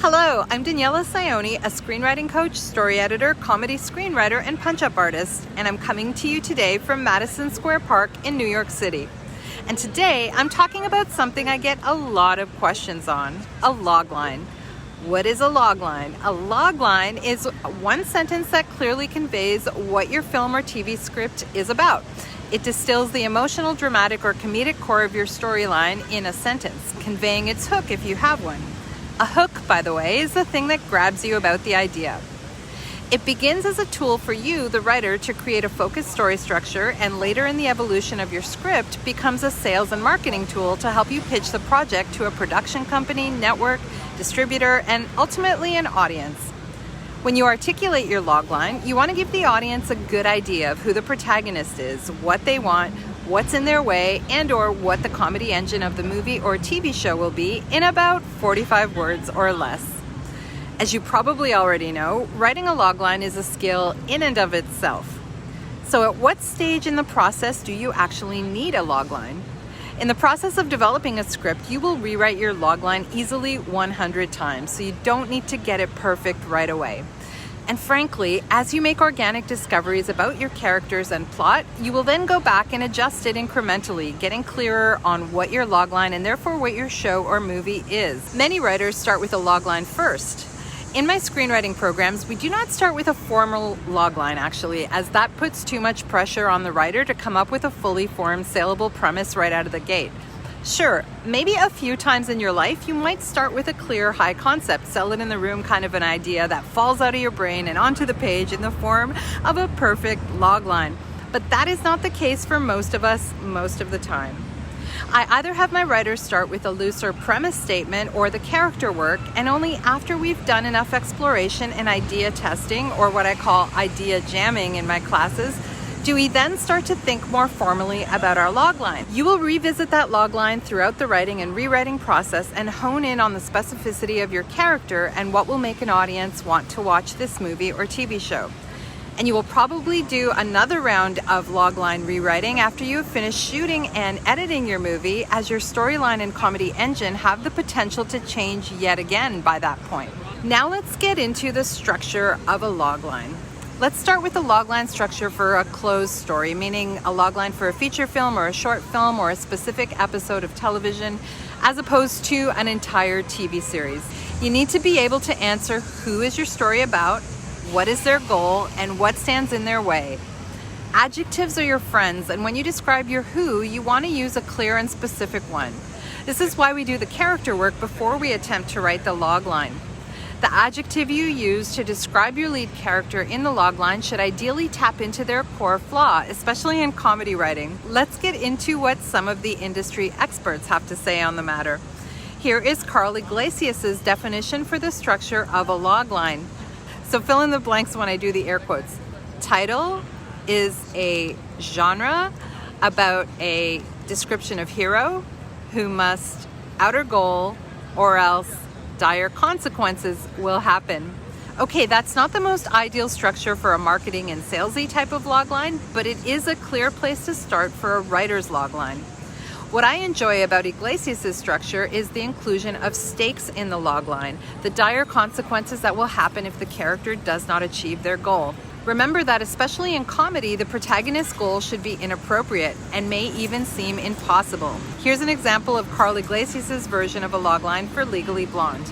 Hello, I'm Daniela Saioni, a screenwriting coach, story editor, comedy screenwriter, and punch-up artist, and I'm coming to you today from Madison Square Park in New York City. And today I'm talking about something I get a lot of questions on, a logline. What is a logline? A logline is one sentence that clearly conveys what your film or TV script is about. It distills the emotional, dramatic, or comedic core of your storyline in a sentence, conveying its hook if you have one. A hook, by the way, is the thing that grabs you about the idea. It begins as a tool for you, the writer, to create a focused story structure, and later in the evolution of your script becomes a sales and marketing tool to help you pitch the project to a production company, network, distributor, and ultimately an audience. When you articulate your logline, you want to give the audience a good idea of who the protagonist is, what they want, what's in their way, and or what the comedy engine of the movie or TV show will be in about 45 words or less. As you probably already know, writing a logline is a skill in and of itself. So at what stage in the process do you actually need a logline? In the process of developing a script, you will rewrite your logline easily 100 times, so you don't need to get it perfect right away. And frankly, as you make organic discoveries about your characters and plot, you will then go back and adjust it incrementally, getting clearer on what your logline and therefore what your show or movie is. Many writers start with a logline first. In my screenwriting programs, we do not start with a formal logline actually, as that puts too much pressure on the writer to come up with a fully formed, saleable premise right out of the gate. Sure, maybe a few times in your life, you might start with a clear high concept, sell it in the room kind of an idea that falls out of your brain and onto the page in the form of a perfect logline. But that is not the case for most of us most of the time. I either have my writers start with a looser premise statement or the character work, and only after we've done enough exploration and idea testing, or what I call idea jamming in my classes, do we then start to think more formally about our logline. You will revisit that logline throughout the writing and rewriting process and hone in on the specificity of your character and what will make an audience want to watch this movie or TV show. And you will probably do another round of logline rewriting after you have finished shooting and editing your movie, as your storyline and comedy engine have the potential to change yet again by that point. Now let's get into the structure of a logline. Let's start with the logline structure for a closed story, meaning a logline for a feature film or a short film or a specific episode of television, as opposed to an entire TV series. You need to be able to answer who is your story about, what is their goal, and what stands in their way. Adjectives are your friends, and when you describe your who, you want to use a clear and specific one. This is why we do the character work before we attempt to write the logline. The adjective you use to describe your lead character in the logline should ideally tap into their core flaw, especially in comedy writing. Let's get into what some of the industry experts have to say on the matter. Here is Carl Iglesias' definition for the structure of a logline. So fill in the blanks when I do the air quotes. Title is a genre about a description of hero who must outer goal or else dire consequences will happen. Okay, that's not the most ideal structure for a marketing and salesy type of logline, but it is a clear place to start for a writer's logline. What I enjoy about Iglesias' structure is the inclusion of stakes in the logline, the dire consequences that will happen if the character does not achieve their goal. Remember that especially in comedy, the protagonist's goal should be inappropriate and may even seem impossible. Here's an example of Carl Iglesias' version of a logline for Legally Blonde.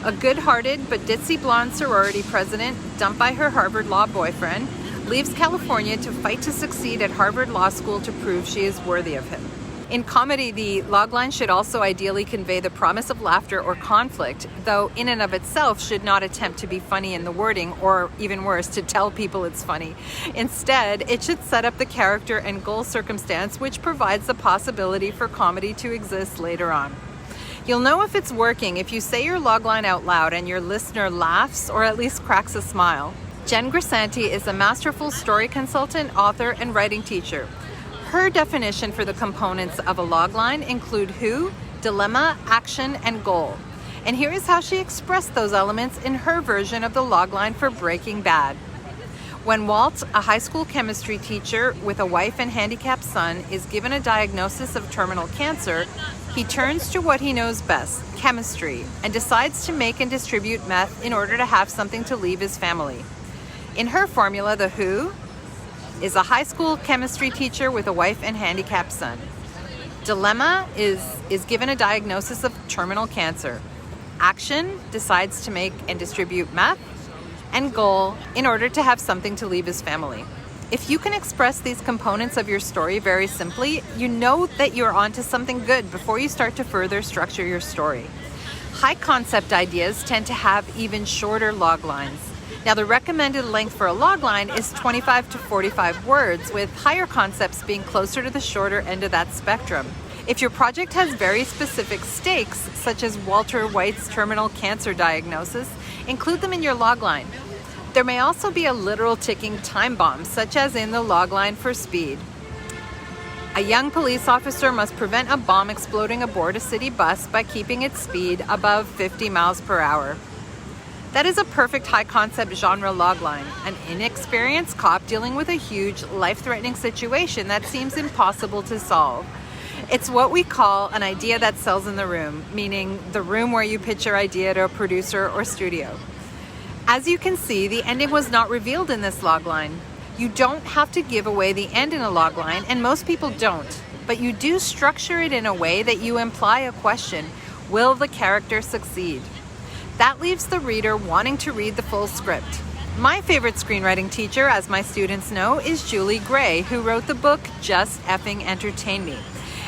A good-hearted but ditzy blonde sorority president, dumped by her Harvard Law boyfriend, leaves California to fight to succeed at Harvard Law School to prove she is worthy of him. In comedy, the logline should also ideally convey the promise of laughter or conflict, though in and of itself should not attempt to be funny in the wording, or even worse, to tell people it's funny. Instead, it should set up the character and goal circumstance, which provides the possibility for comedy to exist later on. You'll know if it's working if you say your logline out loud and your listener laughs or at least cracks a smile. Jen Grisanti is a masterful story consultant, author, and writing teacher. Her definition for the components of a logline include who, dilemma, action, and goal. And here is how she expressed those elements in her version of the logline for Breaking Bad. When Walt, a high school chemistry teacher with a wife and handicapped son, is given a diagnosis of terminal cancer, he turns to what he knows best, chemistry, and decides to make and distribute meth in order to have something to leave his family. In her formula, the Who is a high school chemistry teacher with a wife and handicapped son. Dilemma is given a diagnosis of terminal cancer. Action decides to make and distribute meth, and goal in order to have something to leave his family. If you can express these components of your story very simply, you know that you're onto something good before you start to further structure your story. High concept ideas tend to have even shorter log lines. Now, the recommended length for a log line is 25 to 45 words, with higher concepts being closer to the shorter end of that spectrum. If your project has very specific stakes, such as Walter White's terminal cancer diagnosis, include them in your logline. There may also be a literal ticking time bomb, such as in the logline for speed. A young police officer must prevent a bomb exploding aboard a city bus by keeping its speed above 50 miles per hour. That is a perfect high-concept genre logline, an inexperienced cop dealing with a huge, life-threatening situation that seems impossible to solve. It's what we call an idea that sells in the room, meaning the room where you pitch your idea to a producer or studio. As you can see, the ending was not revealed in this logline. You don't have to give away the end in a logline, and most people don't. But you do structure it in a way that you imply a question: will the character succeed? That leaves the reader wanting to read the full script. My favorite screenwriting teacher, as my students know, is Julie Gray, who wrote the book Just Effing Entertain Me.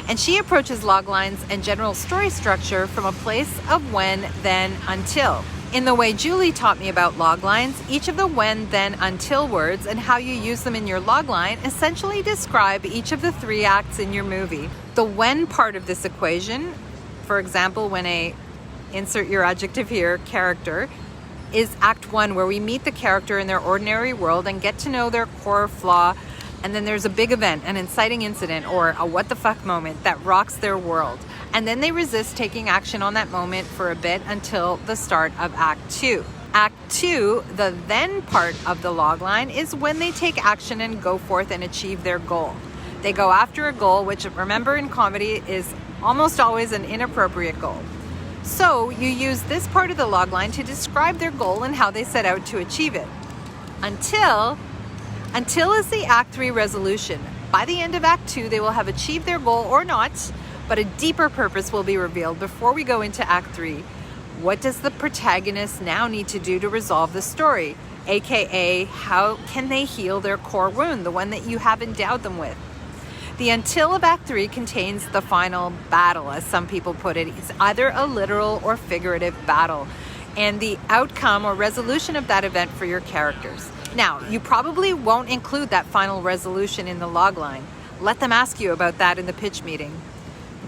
And she approaches loglines and general story structure from a place of when, then, until. In the way Julie taught me about loglines, each of the when, then, until words and how you use them in your logline essentially describe each of the 3 acts in your movie. The when part of this equation, for example, when a, insert your adjective here, character, is Act 1, where we meet the character in their ordinary world and get to know their core flaw, and then there's a big event, an inciting incident, or a what the fuck moment that rocks their world. And then they resist taking action on that moment for a bit until the start of Act 2. Act 2, the then part of the logline, is when they take action and go forth and achieve their goal. They go after a goal, which, remember, in comedy is almost always an inappropriate goal. So you use this part of the logline to describe their goal and how they set out to achieve it. Until is the Act 3 resolution. By the end of Act 2, they will have achieved their goal or not, but a deeper purpose will be revealed before we go into Act 3. What does the protagonist now need to do to resolve the story? AKA, how can they heal their core wound, the one that you have endowed them with? The until of Act 3 contains the final battle, as some people put it. It's either a literal or figurative battle, and the outcome or resolution of that event for your characters. Now, you probably won't include that final resolution in the logline. Let them ask you about that in the pitch meeting.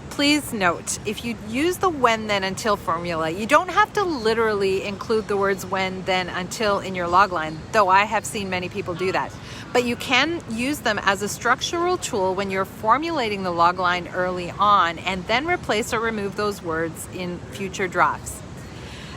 Please note, if you use the when, then, until formula, you don't have to literally include the words when, then, until in your logline, though I have seen many people do that. But you can use them as a structural tool when you're formulating the logline early on, and then replace or remove those words in future drafts.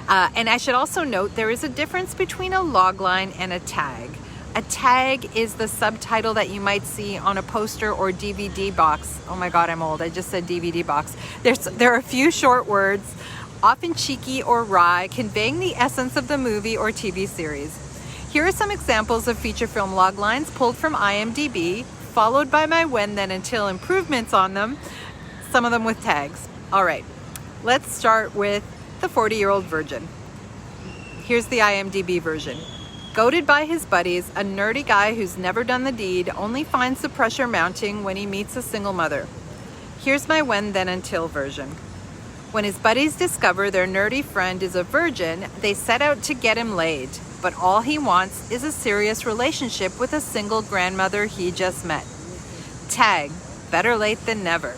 And I should also note there is a difference between a logline and a tag. A tag is the subtitle that you might see on a poster or DVD box. Oh my God, I'm old. I just said DVD box. There are a few short words, often cheeky or wry, conveying the essence of the movie or TV series. Here are some examples of feature film loglines pulled from IMDb, followed by my when, then, until improvements on them, some of them with tags. All right, let's start with the 40-year-old virgin. Here's the IMDb version. Goated by his buddies, a nerdy guy who's never done the deed only finds the pressure mounting when he meets a single mother. Here's my when, then, until version. When his buddies discover their nerdy friend is a virgin, they set out to get him laid, but all he wants is a serious relationship with a single grandmother he just met. Tag, better late than never.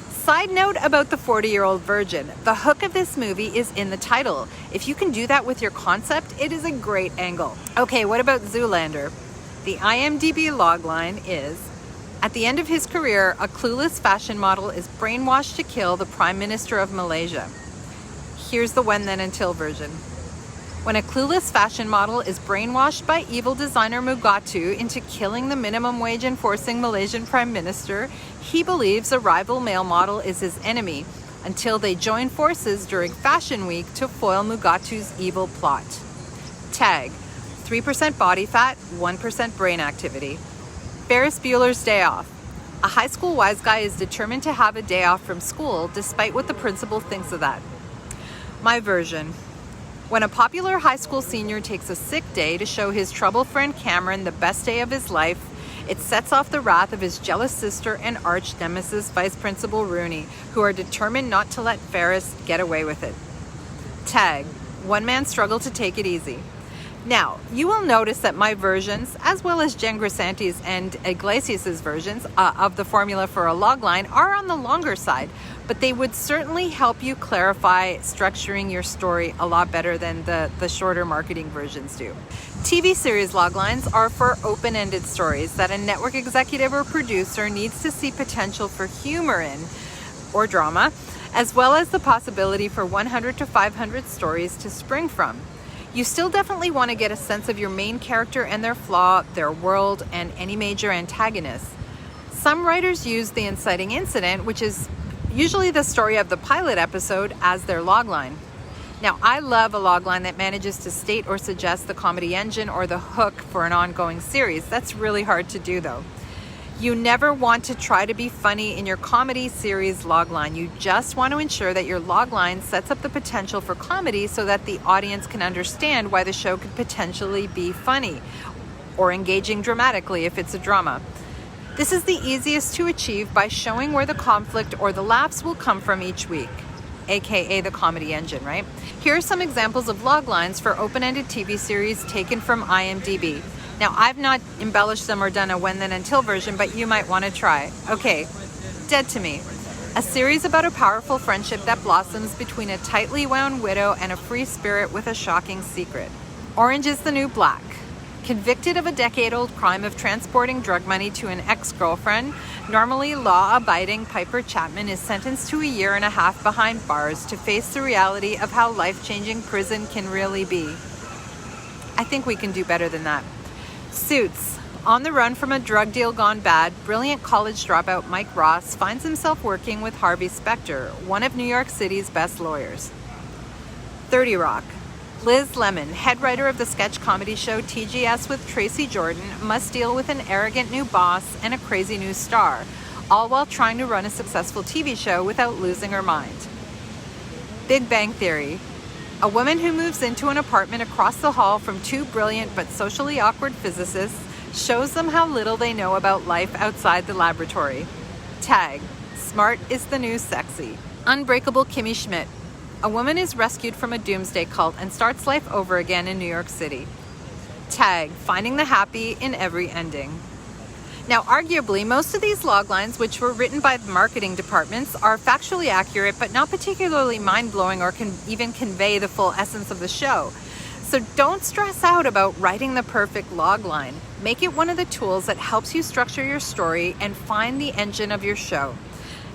Side note about the 40-year-old virgin. The hook of this movie is in the title. If you can do that with your concept, it is a great angle. Okay, what about Zoolander? The IMDb logline is, at the end of his career, a clueless fashion model is brainwashed to kill the Prime Minister of Malaysia. Here's the when, then, until version. When a clueless fashion model is brainwashed by evil designer Mugatu into killing the minimum wage enforcing Malaysian Prime Minister, he believes a rival male model is his enemy until they join forces during Fashion Week to foil Mugatu's evil plot. Tag: 3% body fat, 1% brain activity. Ferris Bueller's Day Off. A high school wise guy is determined to have a day off from school despite what the principal thinks of that. My version. When a popular high school senior takes a sick day to show his trouble friend Cameron the best day of his life, it sets off the wrath of his jealous sister and arch nemesis Vice Principal Rooney, who are determined not to let Ferris get away with it. Tag: one man struggled to take it easy. Now, you will notice that my versions, as well as Jen Grisanti's and Iglesias' versions of the formula for a logline, are on the longer side, but they would certainly help you clarify structuring your story a lot better than the shorter marketing versions do. TV series loglines are for open-ended stories that a network executive or producer needs to see potential for humor in, or drama, as well as the possibility for 100 to 500 stories to spring from. You still definitely want to get a sense of your main character and their flaw, their world, and any major antagonists. Some writers use the inciting incident, which is usually the story of the pilot episode, as their logline. Now, I love a logline that manages to state or suggest the comedy engine or the hook for an ongoing series. That's really hard to do, though. You never want to try to be funny in your comedy series logline. You just want to ensure that your logline sets up the potential for comedy so that the audience can understand why the show could potentially be funny or engaging dramatically if it's a drama. This is the easiest to achieve by showing where the conflict or the laughs will come from each week, aka the comedy engine, right? Here are some examples of loglines for open-ended TV series taken from IMDb. Now, I've not embellished them or done a when then until version, but you might want to try. Okay, Dead to Me. A series about a powerful friendship that blossoms between a tightly wound widow and a free spirit with a shocking secret. Orange is the New Black. Convicted of a decade-old crime of transporting drug money to an ex-girlfriend, normally law-abiding Piper Chapman is sentenced to a year and a half behind bars to face the reality of how life-changing prison can really be. I think we can do better than that. Suits. On the run from a drug deal gone bad, brilliant college dropout Mike Ross finds himself working with Harvey Specter, one of New York City's best lawyers. 30 Rock. Liz Lemon, head writer of the sketch comedy show TGS with Tracy Jordan, must deal with an arrogant new boss and a crazy new star, all while trying to run a successful TV show without losing her mind. Big Bang Theory. A woman who moves into an apartment across the hall from two brilliant but socially awkward physicists shows them how little they know about life outside the laboratory. Tag: smart is the new sexy. Unbreakable Kimmy Schmidt. A woman is rescued from a doomsday cult and starts life over again in New York City. Tag: finding the happy in every ending. Now, arguably, most of these loglines, which were written by the marketing departments, are factually accurate, but not particularly mind-blowing or can even convey the full essence of the show. So don't stress out about writing the perfect logline. Make it one of the tools that helps you structure your story and find the engine of your show.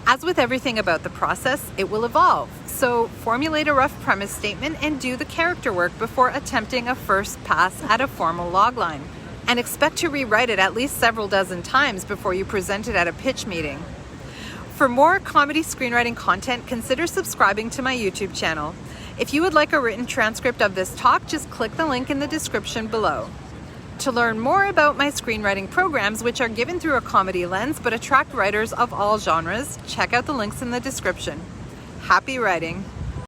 As with everything about the process, it will evolve. So formulate a rough premise statement and do the character work before attempting a first pass at a formal logline. And expect to rewrite it at least several dozen times before you present it at a pitch meeting. For more comedy screenwriting content, consider subscribing to my YouTube channel. If you would like a written transcript of this talk, just click the link in the description below. To learn more about my screenwriting programs, which are given through a comedy lens but attract writers of all genres, check out the links in the description. Happy writing!